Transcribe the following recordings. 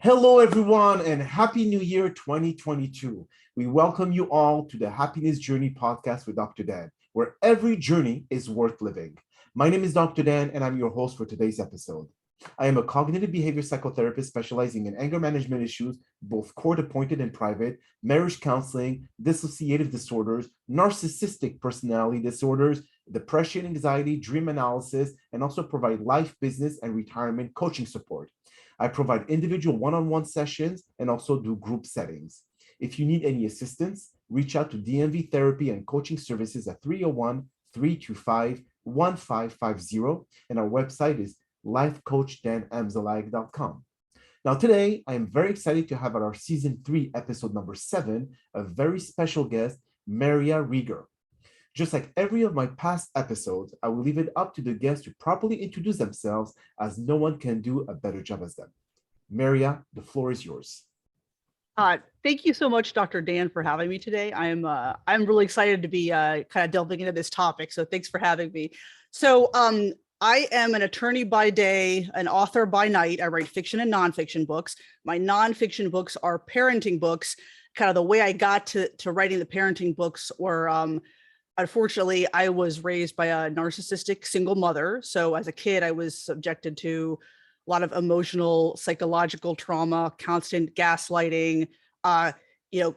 Hello, everyone, and Happy New Year 2022. We welcome you all to the Happiness Journey podcast with Dr. Dan, where every journey is worth living. My name is Dr. Dan, and I'm your host for today's episode. I am a cognitive behavior psychotherapist specializing in anger management issues, both court-appointed and private, marriage counseling, dissociative disorders, narcissistic personality disorders, depression, anxiety, dream analysis, and also provide life, business, and retirement coaching support. I provide individual one-on-one sessions and also do group settings. If you need any assistance, reach out to DMV Therapy and Coaching Services at 301-325-1550, and our website is lifecoachdanamzalaic.com. Now today, I am very excited to have at our season 3, episode number 7, a very special guest, Maria Riegger. Just like every of my past episodes, I will leave it up to the guests to properly introduce themselves, as no one can do a better job as them. Maria, the floor is yours. Thank you so much, Dr. Dan, for having me today. I'm really excited to be kind of delving into this topic. So thanks for having me. So I am an attorney by day, an author by night. I write fiction and nonfiction books. My nonfiction books are parenting books. Kind of the way I got to writing the parenting books were unfortunately, I was raised by a narcissistic single mother. So as a kid, I was subjected to a lot of emotional, psychological trauma, constant gaslighting,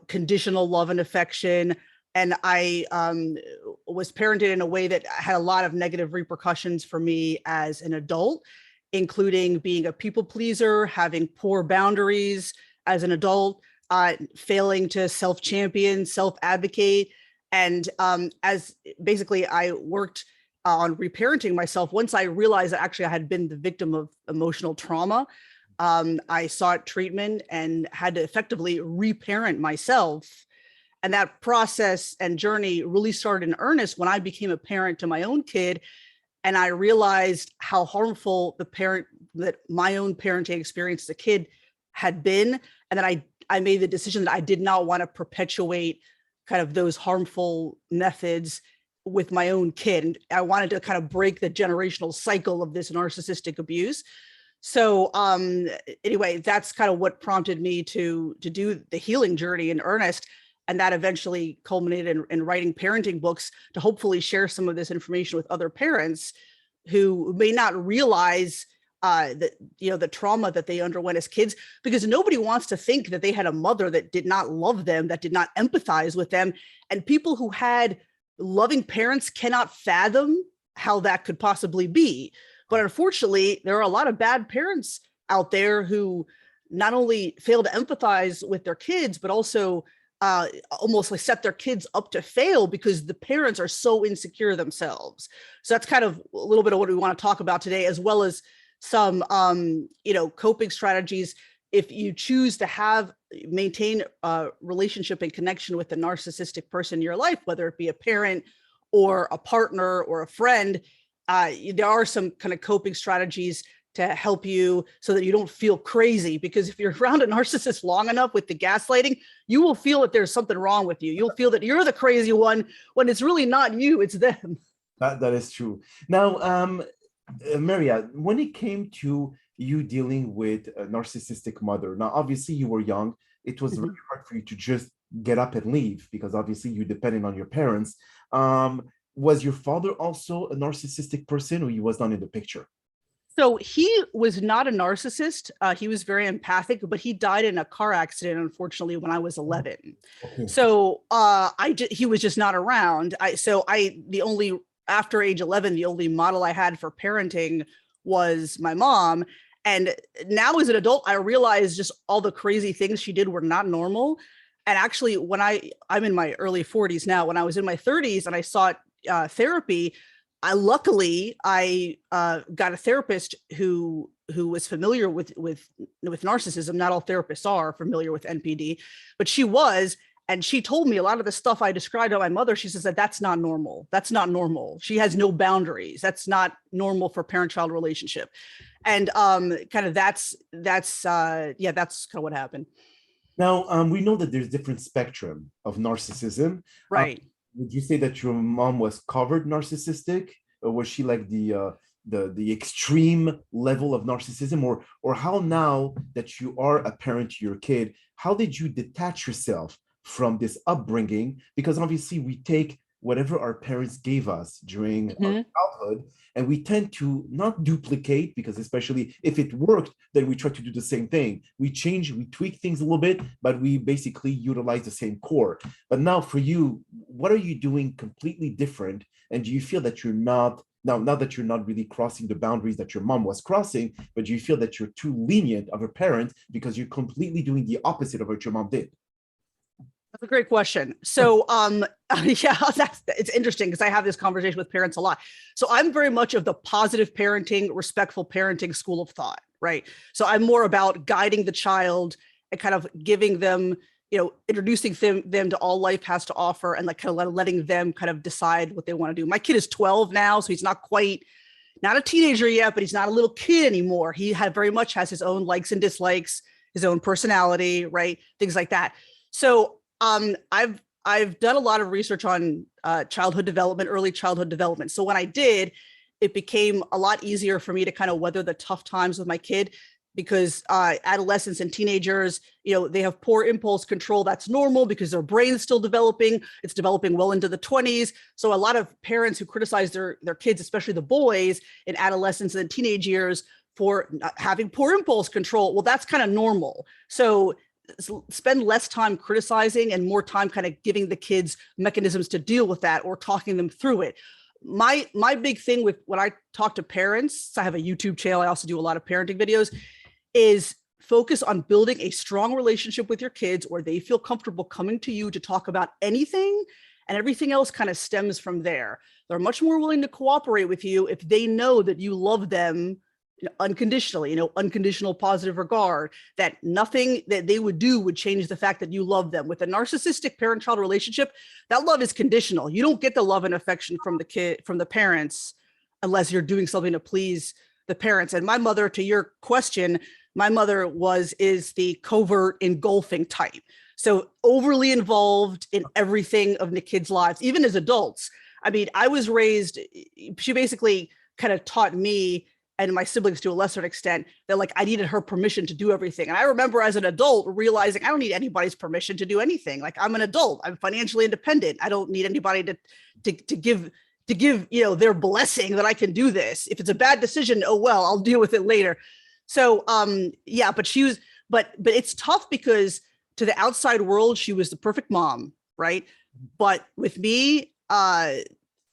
conditional love and affection. And I was parented in a way that had a lot of negative repercussions for me as an adult, including being a people pleaser, having poor boundaries as an adult, failing to self-champion, self-advocate. And as basically I worked on reparenting myself, once I realized that actually I had been the victim of emotional trauma, I sought treatment and had to effectively reparent myself. And that process and journey really started in earnest when I became a parent to my own kid. And I realized how harmful that my own parenting experience as a kid had been. And then I made the decision that I did not want to perpetuate kind of those harmful methods with my own kid. And I wanted to kind of break the generational cycle of this narcissistic abuse. So anyway, that's kind of what prompted me to do the healing journey in earnest. And that eventually culminated in writing parenting books to hopefully share some of this information with other parents who may not realize the trauma that they underwent as kids, because nobody wants to think that they had a mother that did not love them, that did not empathize with them. And people who had loving parents cannot fathom how that could possibly be. But unfortunately, there are a lot of bad parents out there who not only fail to empathize with their kids, but also almost like set their kids up to fail because the parents are so insecure themselves. So that's kind of a little bit of what we want to talk about today, as well as some, coping strategies if you choose to maintain a relationship and connection with a narcissistic person in your life, whether it be a parent or a partner or a friend. There are some kind of coping strategies to help you so that you don't feel crazy, because if you're around a narcissist long enough with the gaslighting, you will feel that there's something wrong with you. You'll feel that you're the crazy one when it's really not you, it's them. That is true. Now, Maria, when it came to you dealing with a narcissistic mother, now obviously you were young. It was very hard for you to just get up and leave because obviously you depended on your parents. Was your father also a narcissistic person, or he was not in the picture? So he was not a narcissist. He was very empathic, but he died in a car accident, unfortunately, when I was 11. Okay. So he was just not around. After age 11, the only model I had for parenting was my mom. And now as an adult, I realized just all the crazy things she did were not normal. And actually, when I'm in my early 40s now, when I was in my 30s and I sought therapy, I got a therapist who was familiar with narcissism. Not all therapists are familiar with NPD, but she was. And she told me a lot of the stuff I described to my mother. She says that that's not normal. That's not normal. She has no boundaries. That's not normal for parent-child relationship. And that's kind of what happened. Now, we know that there's different spectrum of narcissism. Right. Would you say that your mom was covered narcissistic, or was she like the the extreme level of narcissism, or how now that you are a parent to your kid, how did you detach yourself from this upbringing? Because obviously we take whatever our parents gave us during our childhood, and we tend to not duplicate, because especially if it worked, then we try to do the same thing. We change, we tweak things a little bit, but we basically utilize the same core. But now for you, what are you doing completely different? And do you feel that you're not, now that you're not really crossing the boundaries that your mom was crossing, but do you feel that you're too lenient of a parent because you're completely doing the opposite of what your mom did? That's a great question. So, yeah, it's interesting because I have this conversation with parents a lot. So I'm very much of the positive parenting, respectful parenting school of thought, right? So I'm more about guiding the child and kind of giving them, introducing them to all life has to offer, and like kind of letting them kind of decide what they want to do. My kid is 12 now, so he's not a teenager yet, but he's not a little kid anymore. He very much has his own likes and dislikes, his own personality, right? Things like that. So I've done a lot of research on childhood development, early childhood development. So when I did, it became a lot easier for me to kind of weather the tough times with my kid, because adolescents and teenagers, they have poor impulse control. That's normal because their brain's still developing. It's developing well into the 20s. So a lot of parents who criticize their kids, especially the boys in adolescence and teenage years, for having poor impulse control, well, that's kind of normal. So spend less time criticizing and more time kind of giving the kids mechanisms to deal with that or talking them through it. My big thing with when I talk to parents, I have a YouTube channel, I also do a lot of parenting videos, is focus on building a strong relationship with your kids where they feel comfortable coming to you to talk about anything, and everything else kind of stems from there. They're much more willing to cooperate with you if they know that you love them unconditionally, unconditional positive regard, that nothing that they would do would change the fact that you love them. With a narcissistic parent-child relationship, that love is conditional. You don't get the love and affection from the parents, unless you're doing something to please the parents. And my mother, to your question, my mother is the covert engulfing type. So overly involved in everything of the kids' lives, even as adults. I mean, I was raised, she basically kind of taught me and my siblings to a lesser extent that like I needed her permission to do everything. And I remember as an adult realizing I don't need anybody's permission to do anything. Like, I'm an adult, I'm financially independent. I don't need anybody to give their blessing that I can do this. If it's a bad decision, oh well, I'll deal with it later. So yeah, but it's tough because to the outside world, she was the perfect mom, right? But with me,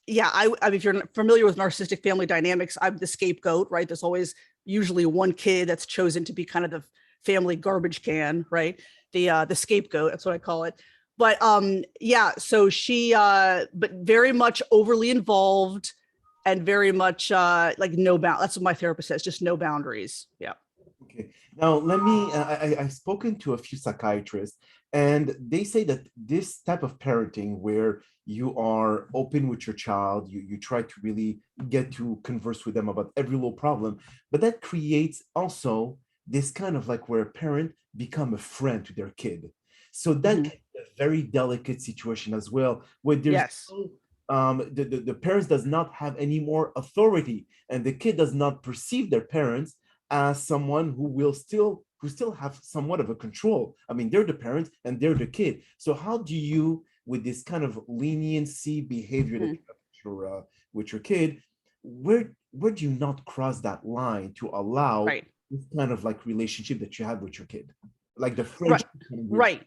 yeah, I mean, if you're familiar with narcissistic family dynamics, I'm the scapegoat, right? There's always usually one kid that's chosen to be kind of the family garbage can, right? The scapegoat, that's what I call it. But yeah, so she, but very much overly involved and very much like no bound. That's what my therapist says, just no boundaries. Yeah. Okay. Now let me. I've spoken to a few psychiatrists, and they say that this type of parenting, where you are open with your child, you try to really get to converse with them about every little problem, but that creates also this kind of like where a parent become a friend to their kid. So that can be a very delicate situation as well, where there's the parents does not have any more authority, and the kid does not perceive their parents as someone who still have somewhat of a control. I mean, they're the parents and they're the kid. So how do you, with this kind of leniency behavior that you have with your kid, where do you not cross that line to allow this kind of like relationship that you have with your kid, like the friendship? Right.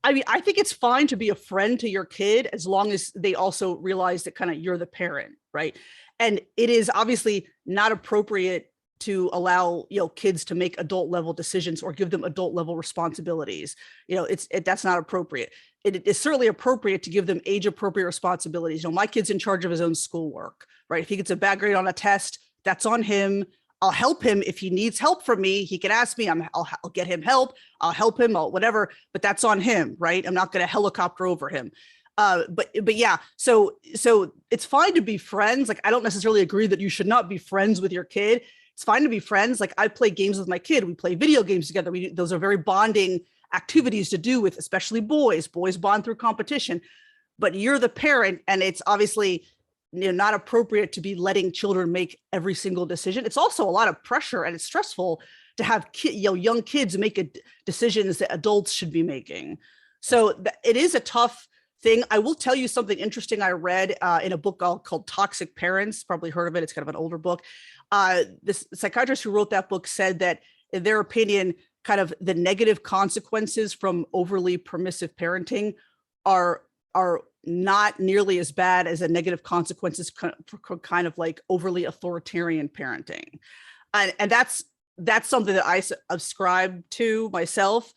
I mean, I think it's fine to be a friend to your kid as long as they also realize that kind of you're the parent, right? And it is obviously not appropriate to allow kids to make adult level decisions or give them adult level responsibilities. That's not appropriate. It is certainly appropriate to give them age appropriate responsibilities. My kid's in charge of his own schoolwork, right? If he gets a bad grade on a test, that's on him. I'll help him if he needs help from me. He can ask me. I'll get him help. I'll help him. Whatever. But that's on him, right? I'm not going to helicopter over him. But yeah. So it's fine to be friends. Like, I don't necessarily agree that you should not be friends with your kid. It's fine to be friends. Like, I play games with my kid. We play video games together. Those are very bonding activities to do with, especially boys. Boys bond through competition. But you're the parent, and it's obviously not appropriate to be letting children make every single decision. It's also a lot of pressure, and it's stressful to have young kids make decisions that adults should be making. So it is a tough thing. I will tell you something interesting I read in a book called Toxic Parents. Probably heard of it. It's kind of an older book. This psychiatrist who wrote that book said that, in their opinion, kind of the negative consequences from overly permissive parenting are not nearly as bad as the negative consequences for kind of like overly authoritarian parenting. And that's something that I subscribe to myself,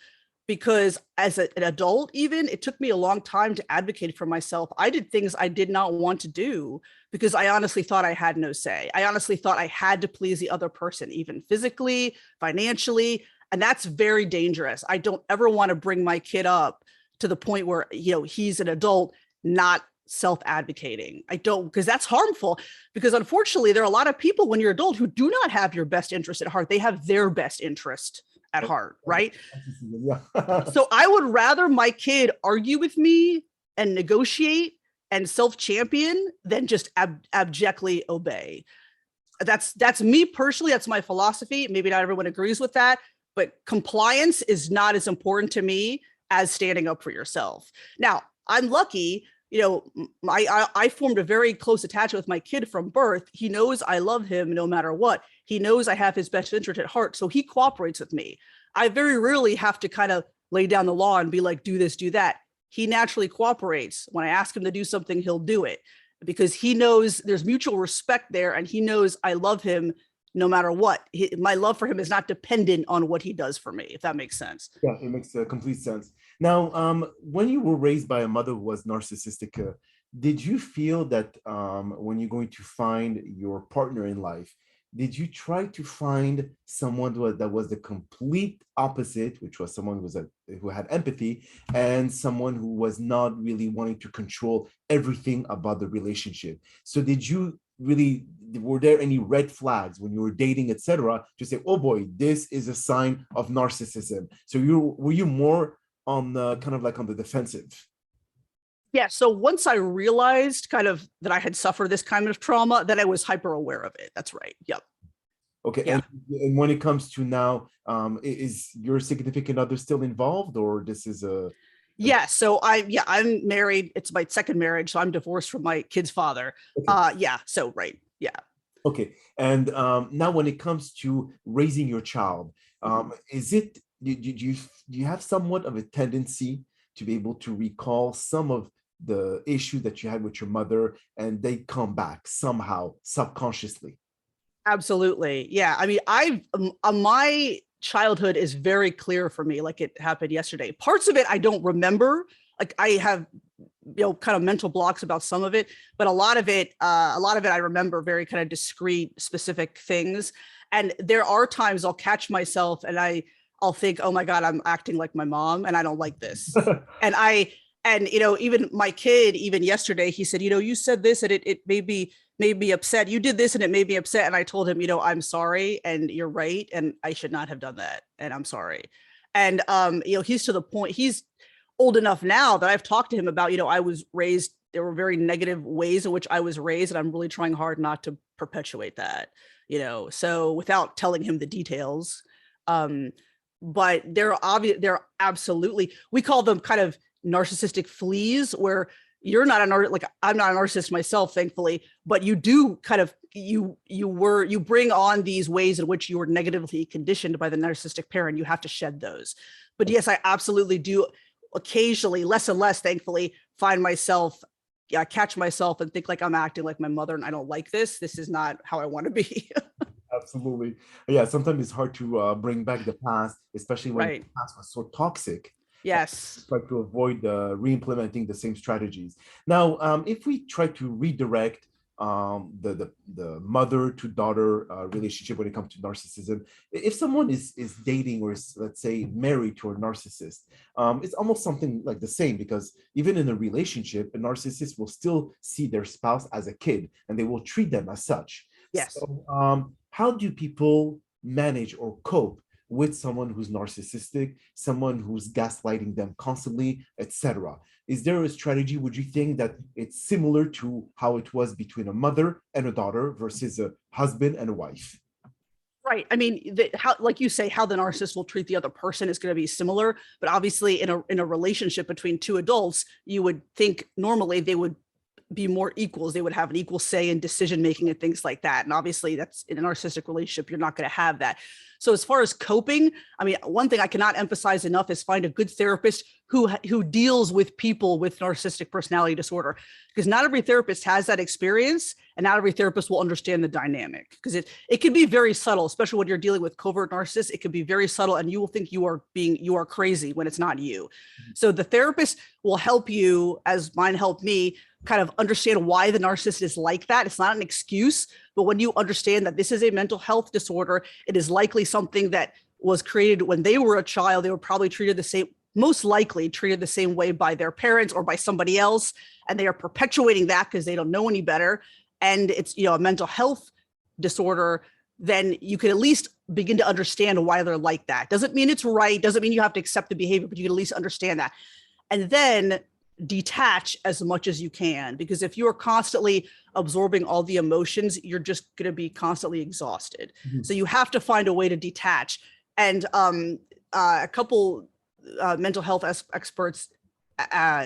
because as an adult, even, it took me a long time to advocate for myself. I did things I did not want to do because I honestly thought I had no say. I honestly thought I had to please the other person, even physically, financially. And that's very dangerous. I don't ever want to bring my kid up to the point where, he's an adult, not self-advocating. I don't, because that's harmful, because unfortunately, there are a lot of people when you're adult who do not have your best interest at heart. They have their best interest at heart, right? So I would rather my kid argue with me and negotiate and self-champion than just abjectly obey. That's me personally. That's my philosophy. Maybe not everyone agrees with that, but compliance is not as important to me as standing up for yourself. Now, I'm lucky, I formed a very close attachment with my kid from birth. He knows I love him no matter what. He knows I have his best interest at heart, so he cooperates with me. I very rarely have to kind of lay down the law and be like, do this, do that. He naturally cooperates. When I ask him to do something, he'll do it, because he knows there's mutual respect there, and he knows I love him no matter what. My love for him is not dependent on what he does for me, if that makes sense. Yeah, it makes complete sense. Now, when you were raised by a mother who was narcissistic, did you feel that when you're going to find your partner in life, did you try to find someone that was the complete opposite, which was someone who had empathy, and someone who was not really wanting to control everything about the relationship? So were there any red flags when you were dating, etc., to say, oh boy, this is a sign of narcissism? So were you more on the kind of like on the defensive? Yeah. So once I realized kind of that I had suffered this kind of trauma, then I was hyper aware of it. That's right. Yep. Okay. Yeah. And when it comes to now, is your significant other still involved, or this is Yeah. So I'm married. It's my second marriage. So I'm divorced from my kid's father. Okay. Yeah. So, right. Yeah. Okay. And now when it comes to raising your child, is it, do you have somewhat of a tendency to be able to recall some of the issue that you had with your mother, and they come back somehow subconsciously? Absolutely. Yeah. I mean, my childhood is very clear for me, like it happened yesterday. Parts of it I don't remember. Like I have, kind of mental blocks about some of it, but a lot of it I remember very kind of discrete, specific things. And there are times I'll catch myself and I'll think, oh my God, I'm acting like my mom and I don't like this. And even my kid, even yesterday, he said, you said this and it made me upset. You did this and it made me upset. And I told him, I'm sorry and you're right. And I should not have done that. And I'm sorry. And, he's to the point, he's old enough now that I've talked to him about, I was raised, there were very negative ways in which I was raised. And I'm really trying hard not to perpetuate that, so without telling him the details. But they're absolutely, we call them kind of narcissistic fleas, where you're not I'm not a narcissist myself, thankfully, but you do kind of, you bring on these ways in which you were negatively conditioned by the narcissistic parent. You have to shed those. But yes, I absolutely do occasionally, less and less, thankfully, find myself, catch myself and think like I'm acting like my mother and I don't like this. This is not how I want to be. Absolutely. Yeah, sometimes it's hard to bring back the past, especially when Right. the past was so toxic. Yes. Try to avoid re-implementing the same strategies. Now, if we try to redirect the mother to daughter relationship when it comes to narcissism, if someone is dating or is, let's say, married to a narcissist, it's almost something like the same, because even in a relationship, a narcissist will still see their spouse as a kid and they will treat them as such. Yes. So how do people manage or cope with someone who's narcissistic, someone who's gaslighting them constantly, etc.? Is there a strategy? Would you think that it's similar to how it was between a mother and a daughter versus a husband and a wife? Right. I mean, how, like you say, how the narcissist will treat the other person is going to be similar, but obviously in a relationship between two adults, you would think normally they would be more equals. They would have an equal say in decision making and things like that. And obviously that's in a narcissistic relationship, you're not going to have that. So as far as coping, I mean, one thing I cannot emphasize enough is find a good therapist who deals with people with narcissistic personality disorder, because not every therapist has that experience and not every therapist will understand the dynamic, because it can be very subtle, especially when you're dealing with covert narcissists. It can be very subtle and you will think you are crazy when it's not you. So the therapist will help you, as mine helped me, kind of understand why the narcissist is like that. It's not an excuse, but when you understand that this is a mental health disorder, it is likely something that was created when they were a child. They were probably treated the same, most likely treated the same way by their parents or by somebody else. And they are perpetuating that because they don't know any better. And it's, a mental health disorder, then you can at least begin to understand why they're like that. Doesn't mean it's right. Doesn't mean you have to accept the behavior, but you can at least understand that. And then detach as much as you can, because if you're constantly absorbing all the emotions, you're just going to be constantly exhausted. Mm-hmm. So you have to find a way to detach. And a couple mental health experts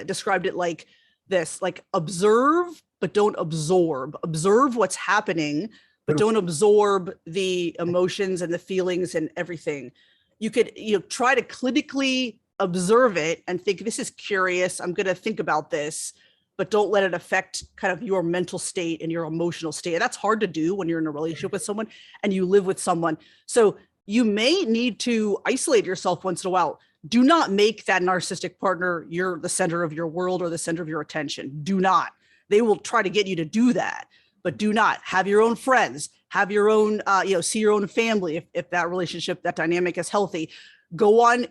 described it like this, like observe, but don't absorb. Observe what's happening, but don't absorb the emotions and the feelings and everything. You could, try to clinically observe it and think, this is curious, I'm going to think about this, but don't let it affect kind of your mental state and your emotional state. That's hard to do when you're in a relationship with someone and you live with someone. So you may need to isolate yourself once in a while. Do not make that narcissistic partner the center of your world or the center of your attention. Do not. They will try to get you to do that, but do not. Have your own friends, have your own, see your own family if that relationship, that dynamic is healthy. Go on,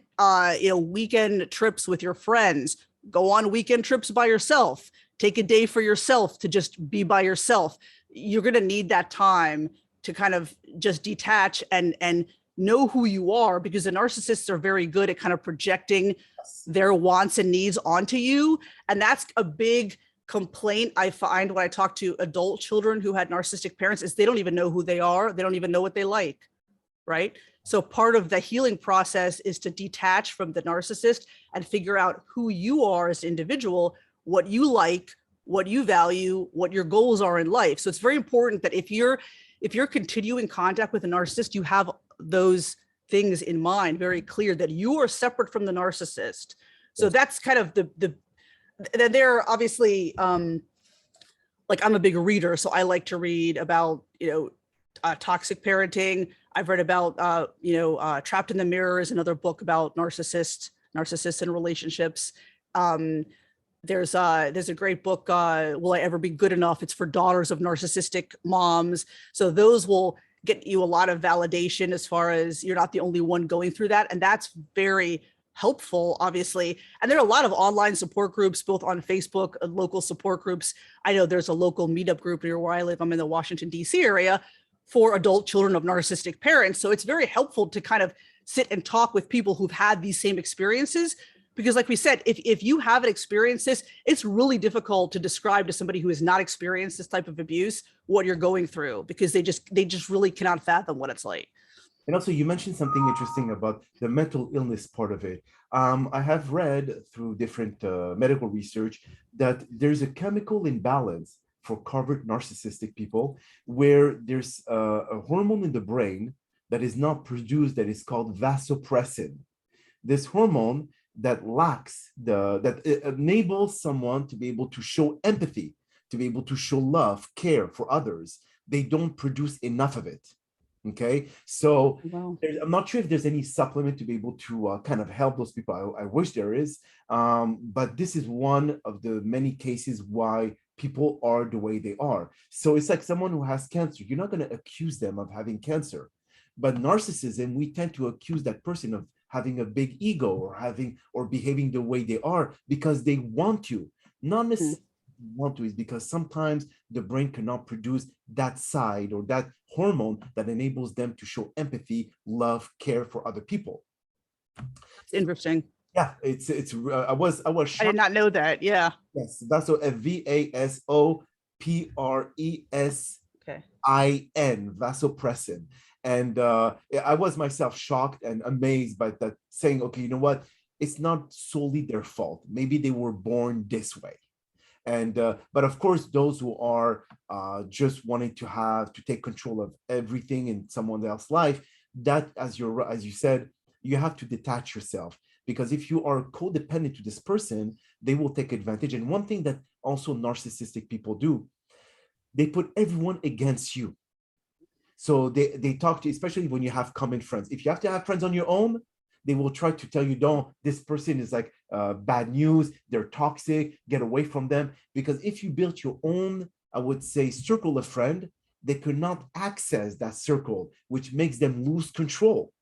weekend trips with your friends. Go on weekend trips by yourself. Take a day for yourself to just be by yourself. You're going to need that time to kind of just detach and know who you are, because the narcissists are very good at kind of projecting their wants and needs onto you. And that's a big complaint I find when I talk to adult children who had narcissistic parents, is they don't even know who they are. They don't even know what they like, right? So part of the healing process is to detach from the narcissist and figure out who you are as an individual, what you like, what you value, what your goals are in life. So it's very important that if you're continuing contact with a narcissist, you have those things in mind, very clear, that you are separate from the narcissist. So that's kind of they're obviously, like I'm a big reader, so I like to read about, toxic parenting. I've read about, Trapped in the Mirror is another book about narcissists and relationships. There's a great book, Will I Ever Be Good Enough? It's for daughters of narcissistic moms. So those will get you a lot of validation as far as you're not the only one going through that. And that's very helpful, obviously. And there are a lot of online support groups, both on Facebook and local support groups. I know there's a local meetup group near where I live. I'm in the Washington, D.C. area for adult children of narcissistic parents. So it's very helpful to kind of sit and talk with people who've had these same experiences. Because like we said, if you haven't experienced this, it's really difficult to describe to somebody who has not experienced this type of abuse what you're going through, because they just really cannot fathom what it's like. And also, you mentioned something interesting about the mental illness part of it. I have read through different medical research that there's a chemical imbalance for covert narcissistic people, where there's a hormone in the brain that is not produced, that is called vasopressin. This hormone that lacks that enables someone to be able to show empathy, to be able to show love, care for others. They don't produce enough of it. Okay, so wow. I'm not sure if there's any supplement to be able to kind of help those people. I wish there is, but this is one of the many cases why people are the way they are. So it's like someone who has cancer. You're not going to accuse them of having cancer, but narcissism, we tend to accuse that person of having a big ego or behaving the way they are because they want to, not necessarily want to, is because sometimes the brain cannot produce that side or that hormone that enables them to show empathy, love, care for other people. It's interesting. Yeah, I was I shocked. did not know that. Yeah. Yes, that's a vasopressin, vasopressin. And I was myself shocked and amazed by that, saying, okay, you know what? It's not solely their fault. Maybe they were born this way. And but of course, those who are just wanting to take control of everything in someone else's life, that as you said, you have to detach yourself, because if you are codependent to this person, they will take advantage. And one thing that also narcissistic people do, they put everyone against you. So they talk to you, especially when you have common friends. If you have to have friends on your own, they will try to tell you, don't, this person is like bad news, they're toxic, get away from them. Because if you built your own, I would say, circle of friend, they could not access that circle, which makes them lose control.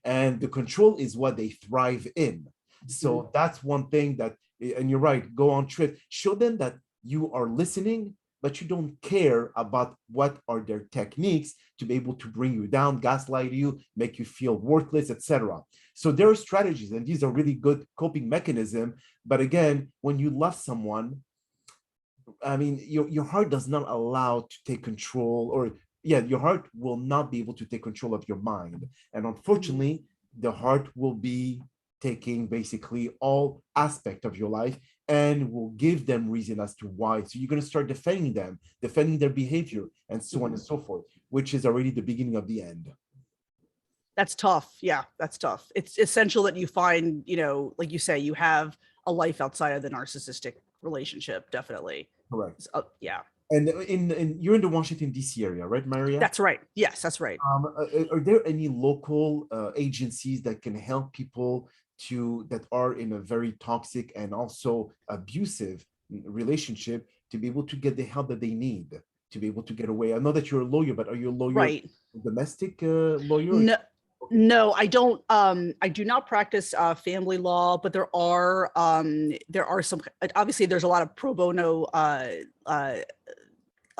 And the control is what they thrive in. So that's one thing that, and you're right, go on trip, show them that you are listening, but you don't care about what are their techniques to be able to bring you down, gaslight you, make you feel worthless, etc. So there are strategies, and these are really good coping mechanism. But again, when you love someone, I mean, your heart does not allow to take control, or your heart will not be able to take control of your mind. And unfortunately, the heart will be taking basically all aspect of your life and will give them reason as to why. So you're going to start defending them, defending their behavior, and so on and so forth, which is already the beginning of the end. That's tough. Yeah, that's tough. It's essential that you find, like you say, you have a life outside of the narcissistic relationship. Definitely. Correct. Yeah. And you're in the Washington, D.C. area, right, Maria? That's right. Yes, that's right. Are there any local agencies that can help people that are in a very toxic and also abusive relationship to be able to get the help that they need to be able to get away? I know that you're a lawyer, but are you a lawyer, right? Domestic lawyer? No. No, I don't. I do not practice family law, but there are some. Obviously, there's a lot of pro bono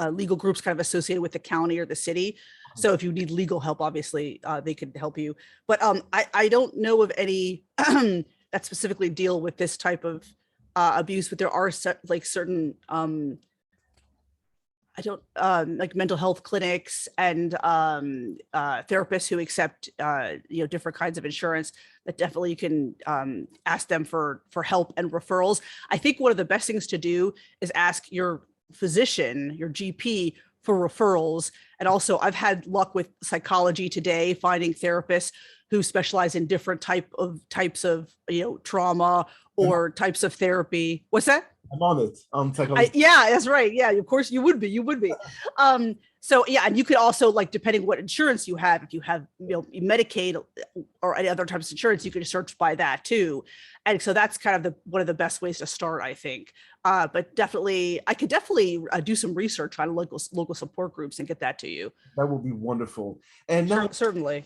legal groups kind of associated with the county or the city. So if you need legal help, obviously they could help you. But I don't know of any that specifically deal with this type of abuse. But there are certain I don't like mental health clinics and therapists who accept different kinds of insurance that definitely you can ask them for help and referrals. I think one of the best things to do is ask your physician, your GP, for referrals. And also I've had luck with Psychology Today, finding therapists who specialize in different types of trauma or types of therapy. What's that? I'm on it. Yeah, that's right. Yeah, of course you would be. So yeah, and you could also, like, depending what insurance you have, if you have Medicaid or any other types of insurance, you could search by that too. And so that's kind of one of the best ways to start, I think. But definitely, I could definitely do some research on local support groups and get that to you. That would be wonderful. And now, certainly,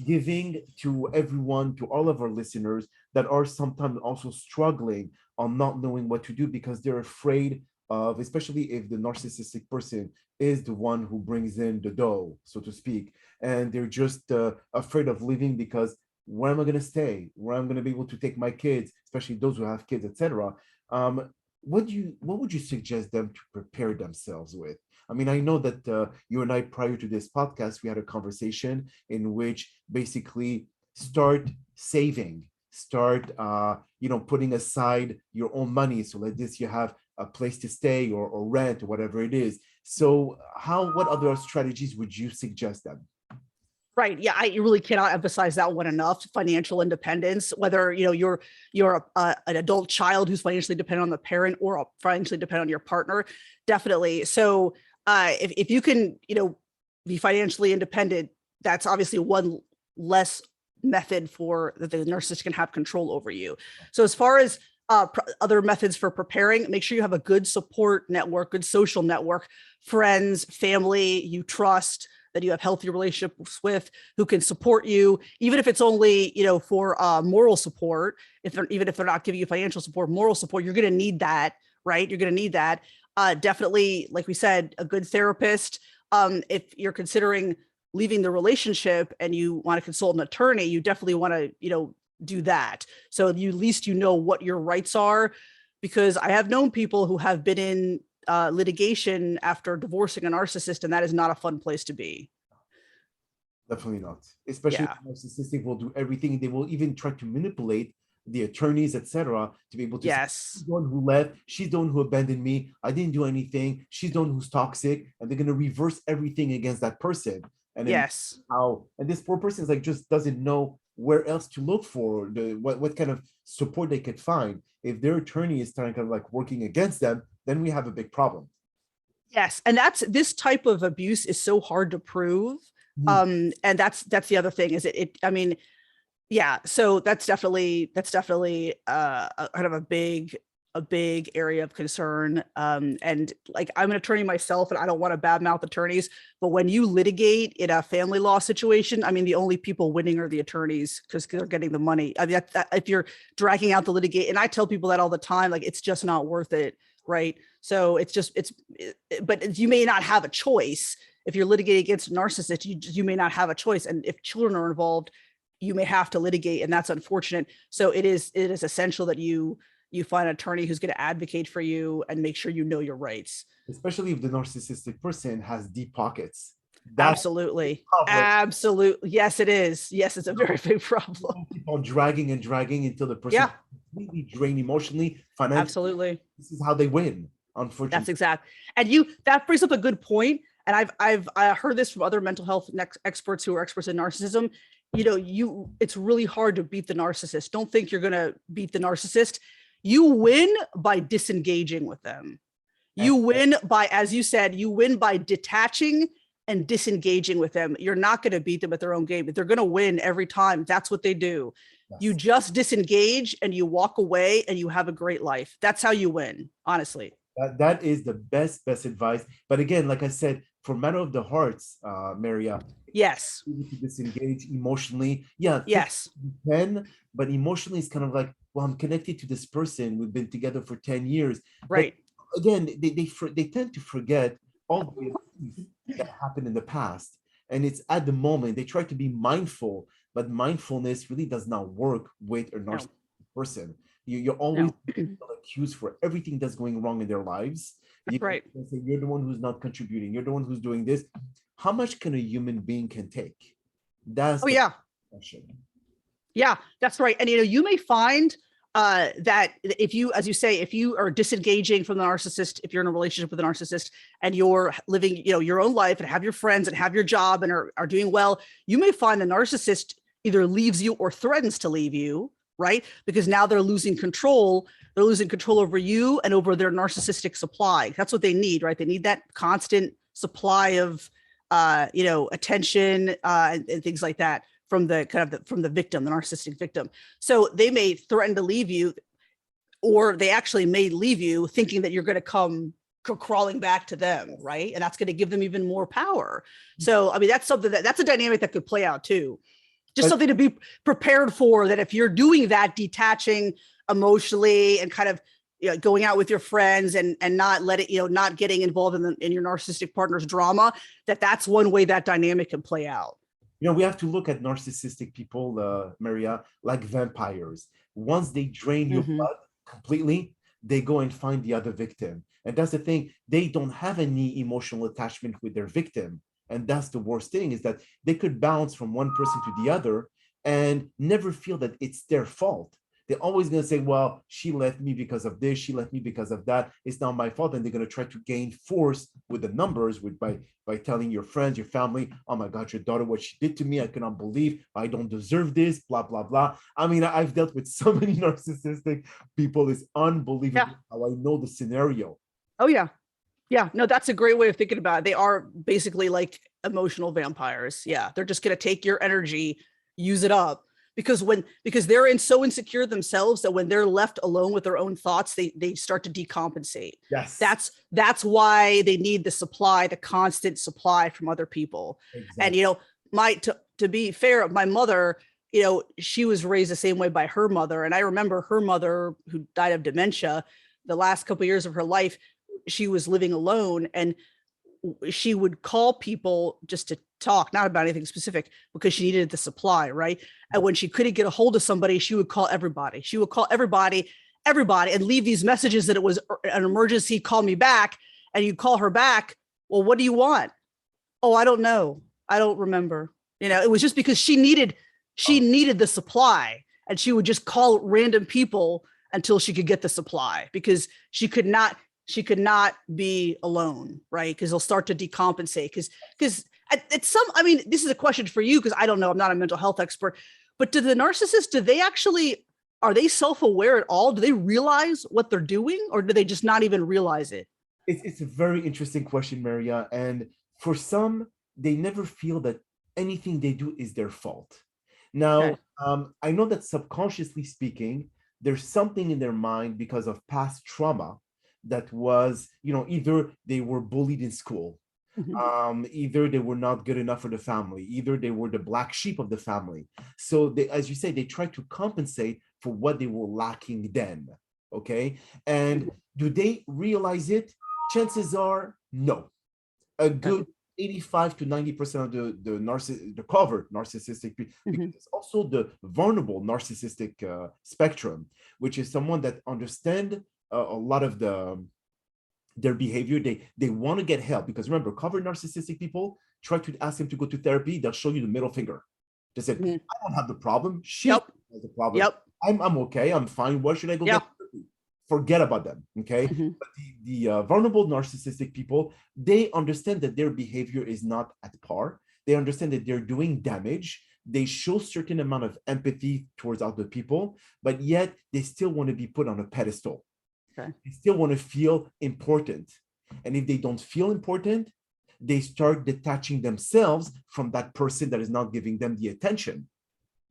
giving to everyone, to all of our listeners that are sometimes also struggling on not knowing what to do because they're afraid of, especially if the narcissistic person is the one who brings in the dough, so to speak, and they're just afraid of leaving because where am I going to stay? Where I'm going to be able to take my kids, especially those who have kids, etc. What would you suggest them to prepare themselves with? I mean, I know that you and I, prior to this podcast, we had a conversation in which basically start saving, start putting aside your own money, so like this you have a place to stay or rent or whatever it is. So what other strategies would you suggest them? Right. Yeah, I really cannot emphasize that one enough. Financial independence, whether you're an adult child who's financially dependent on the parent or financially dependent on your partner, definitely. So if you can be financially independent, that's obviously one less method for that the narcissist can have control over you. So as far as other methods for preparing, make sure you have a good support network, good social network, friends, family you trust, that you have healthy relationships with, who can support you, even if it's only, for moral support. Even if they're not giving you financial support, moral support, you're going to need that, right? You're going to need that. Definitely, like we said, a good therapist, if you're considering leaving the relationship and you want to consult an attorney, you definitely want to, do that. So at least you know what your rights are, because I have known people who have been in litigation after divorcing a narcissist, and that is not a fun place to be. Definitely not. Especially Yeah. narcissistic will do everything. They will even try to manipulate the attorneys, etc., to be able to say, Yes. she's the one who left, she's the one who abandoned me, I didn't do anything, she's the one who's toxic, and they're going to reverse everything against that person. And then Yes. and this poor person is like just doesn't know where else to look for what kind of support they could find. If their attorney is kind of like working against them, then we have a big problem. Yes. And this type of abuse is so hard to prove. And that's the other thing is I mean, yeah, so that's definitely a kind of a big area of concern. And like, I'm an attorney myself, and I don't want to badmouth attorneys, but when you litigate in a family law situation, I mean, the only people winning are the attorneys because they're getting the money. I mean, if you're dragging out the litigate, and I tell people that all the time, like, it's just not worth it, right? So but you may not have a choice. If you're litigating against a narcissist, you may not have a choice. And if children are involved, you may have to litigate, and that's unfortunate. So it is essential that you find an attorney who's going to advocate for you and make sure you know your rights. Especially if the narcissistic person has deep pockets. Absolutely. Absolutely. Yes, it is. Yes, it's a very big problem. Keep on dragging and dragging until the person completely drained emotionally, financially. Absolutely. This is how they win, unfortunately. That's exact. And that brings up a good point. And I've heard this from other mental health experts who are experts in narcissism. It's really hard to beat the narcissist. Don't think you're going to beat the narcissist. You win by disengaging with them. You win by, as you said, you win by detaching and disengaging with them. You're not going to beat them at their own game, but they're going to win every time. That's what they do. Yes. You just disengage and you walk away and you have a great life. That's how you win, honestly. That is the best advice. But again, like I said, for matter of the hearts, Maria. Yes. You need to disengage emotionally. Yeah. Yes. You can, but emotionally it's kind of like, well, I'm connected to this person. We've been together for 10 years. Right. But again, they tend to forget all the things that happened in the past. And it's at the moment they try to be mindful, but mindfulness really does not work with a narcissistic person. You're always accused for everything that's going wrong in their lives. Right. You're the one who's not contributing. You're the one who's doing this. How much can a human being can take? That's question. Yeah, that's right. And you may find that if you, as you say, if you are disengaging from the narcissist, if you're in a relationship with a narcissist and you're living, your own life and have your friends and have your job and are doing well, you may find the narcissist either leaves you or threatens to leave you, right? Because now they're losing control. They're losing control over you and over their narcissistic supply. That's what they need, right? They need that constant supply of, attention and things like that from the victim, the narcissistic victim. So they may threaten to leave you, or they actually may leave you thinking that you're going to come crawling back to them, right? And that's going to give them even more power. So, I mean, that's a dynamic that could play out too. Just something to be prepared for, that if you're doing that, detaching emotionally and kind of going out with your friends and not not getting involved in your narcissistic partner's drama, that's one way that dynamic can play out. We have to look at narcissistic people, Maria, like vampires. Once they drain your blood completely, they go and find the other victim. And that's the thing. They don't have any emotional attachment with their victim. And that's the worst thing, is that they could bounce from one person to the other and never feel that it's their fault. They're always going to say, well, she left me because of this, she left me because of that, it's not my fault. And they're going to try to gain force with the numbers by telling your friends, your family, oh my God, your daughter, what she did to me, I cannot believe, I don't deserve this, blah, blah, blah. I mean, I've dealt with so many narcissistic people. It's unbelievable how I know the scenario. Oh, yeah. Yeah, no, that's a great way of thinking about it. They are basically like emotional vampires. Yeah, they're just going to take your energy, use it up. Because they're so insecure themselves that when they're left alone with their own thoughts, they start to decompensate. Yes. That's why they need the constant supply from other people. Exactly. And to be fair, my mother, she was raised the same way by her mother. And I remember her mother, who died of dementia, the last couple of years of her life, she was living alone. And she would call people just to talk, not about anything specific, because she needed the supply, right? And when she couldn't get a hold of somebody, she would call everybody. She would call everybody, and leave these messages that it was an emergency, call me back. And you call her back. Well, what do you want? Oh, I don't know. I don't remember. It was just because she needed the supply, and she would just call random people until she could get the supply, because she could not be alone, right? Because they'll start to decompensate. Because it's this is a question for you, because I don't know, I'm not a mental health expert, but do the narcissists, are they self-aware at all? Do they realize what they're doing, or do they just not even realize it? It's a very interesting question, Maria. And for some, they never feel that anything they do is their fault. Now, Okay. I know that subconsciously speaking, there's something in their mind because of past trauma that was, either they were bullied in school, either they were not good enough for the family, either they were the black sheep of the family. So they, as you say, they try to compensate for what they were lacking then. Okay. And do they realize it? Chances are no. A good 85 to 90% of the covert narcissistic people, because it's also the vulnerable narcissistic spectrum, which is someone that understand a lot of their behavior. They want to get help, because remember, covert narcissistic people try to ask them to go to therapy. They'll show you the middle finger. They said, I don't have the problem. She has the problem. I'm okay. I'm fine. Why should I go get therapy? Forget about them. Okay. But the vulnerable narcissistic people, they understand that their behavior is not at par. They understand that they're doing damage. They show certain amount of empathy towards other people, but yet they still want to be put on a pedestal. Okay. They still want to feel important. And if they don't feel important, they start detaching themselves from that person that is not giving them the attention.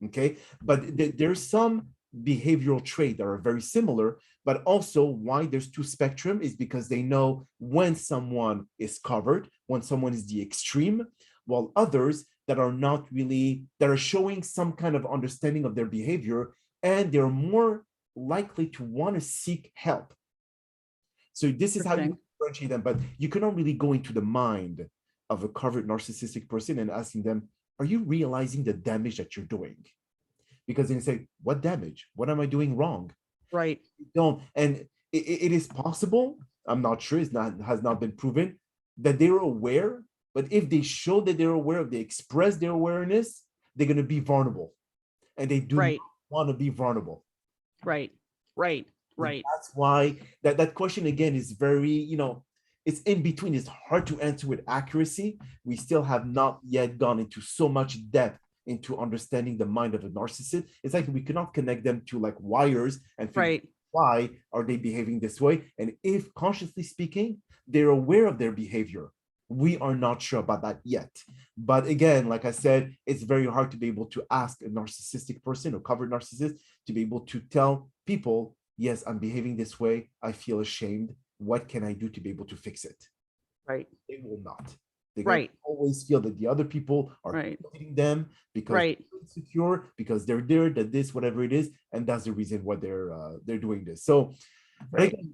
Okay. But there's some behavioral traits that are very similar, but also why there's two spectrum is because they know when someone is covered, when someone is the extreme, while others that are not really, that are showing some kind of understanding of their behavior, and they're more likely to want to seek help. So this is how you differentiate them, but you cannot really go into the mind of a covert narcissistic person and asking them, are you realizing the damage that you're doing? Because they say, what damage? What am I doing wrong? Right. You don't. And it is possible, I'm not sure, has not been proven, that they're aware, but if they show that they're aware, if they express their awareness, they're going to be vulnerable. And they do not want to be vulnerable. Right. And that's why that question again is very, it's in between. It's hard to answer with accuracy. We still have not yet gone into so much depth into understanding the mind of a narcissist. It's like we cannot connect them to like wires and figure why are they behaving this way. And if consciously speaking, they're aware of their behavior, we are not sure about that yet. But again, like I said, it's very hard to be able to ask a narcissistic person or covert narcissist to be able to tell people, yes, I'm behaving this way. I feel ashamed. What can I do to be able to fix it? Right. They will not. They always feel that the other people are hitting them because they're insecure, because they're there, that this, whatever it is, and that's the reason why they're doing this. So, again,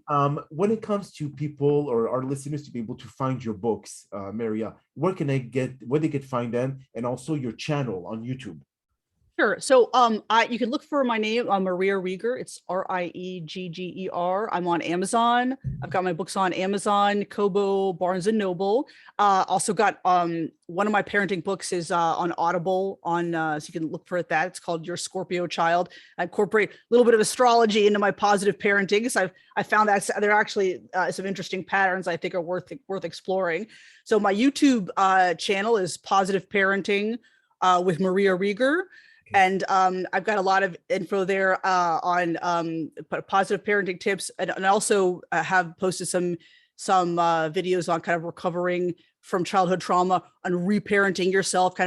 when it comes to people or our listeners to be able to find your books, Maria, where they can find them, and also your channel on YouTube? Sure. So you can look for my name, Maria Riegger. It's Riegger. I'm on Amazon. I've got my books on Amazon, Kobo, Barnes and Noble. Also got one of my parenting books is on Audible so you can look for that. It's called Your Scorpio Child. I incorporate a little bit of astrology into my positive parenting. So I found that there are actually some interesting patterns I think are worth exploring. So my YouTube channel is Positive Parenting with Maria Riegger. And I've got a lot of info there on positive parenting tips, and also have posted some videos on kind of recovering from childhood trauma, on reparenting yourself,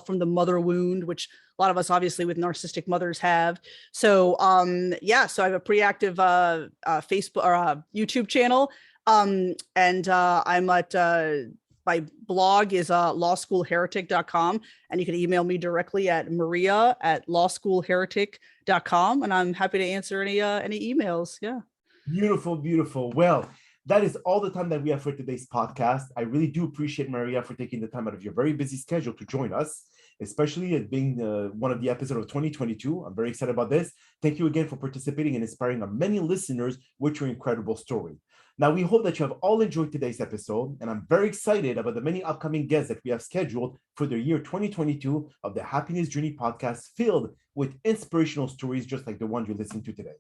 from the mother wound, which a lot of us obviously with narcissistic mothers have. So so I have a pretty active Facebook or YouTube channel, and I'm at my blog is lawschoolheretic.com, and you can email me directly at maria@lawschoolheretic.com, and I'm happy to answer any emails. Yeah. Beautiful. Well, That is all the time that we have for today's podcast. I really do appreciate Maria for taking the time out of your very busy schedule to join us, especially it being one of the episodes of 2022. I'm very excited about this. Thank you again for participating and inspiring our many listeners with your incredible story. Now, we hope that you have all enjoyed today's episode, and I'm very excited about the many upcoming guests that we have scheduled for the year 2022 of the Happiness Journey podcast, filled with inspirational stories just like the one you're listening to today.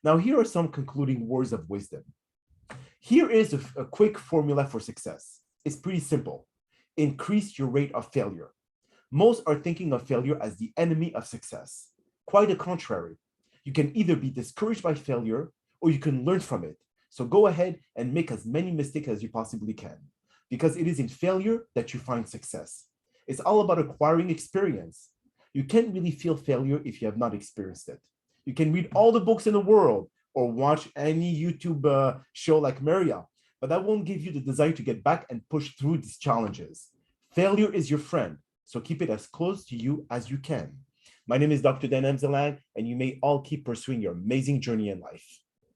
Now, here are some concluding words of wisdom. Here is a quick formula for success. It's pretty simple. Increase your rate of failure. Most are thinking of failure as the enemy of success. Quite the contrary. You can either be discouraged by failure or you can learn from it. So go ahead and make as many mistakes as you possibly can, because it is in failure that you find success. It's all about acquiring experience. You can't really feel failure if you have not experienced it. You can read all the books in the world or watch any YouTube show like Maria, but that won't give you the desire to get back and push through these challenges. Failure is your friend, so keep it as close to you as you can. My name is Dr. Dan Emzelag, and you may all keep pursuing your amazing journey in life.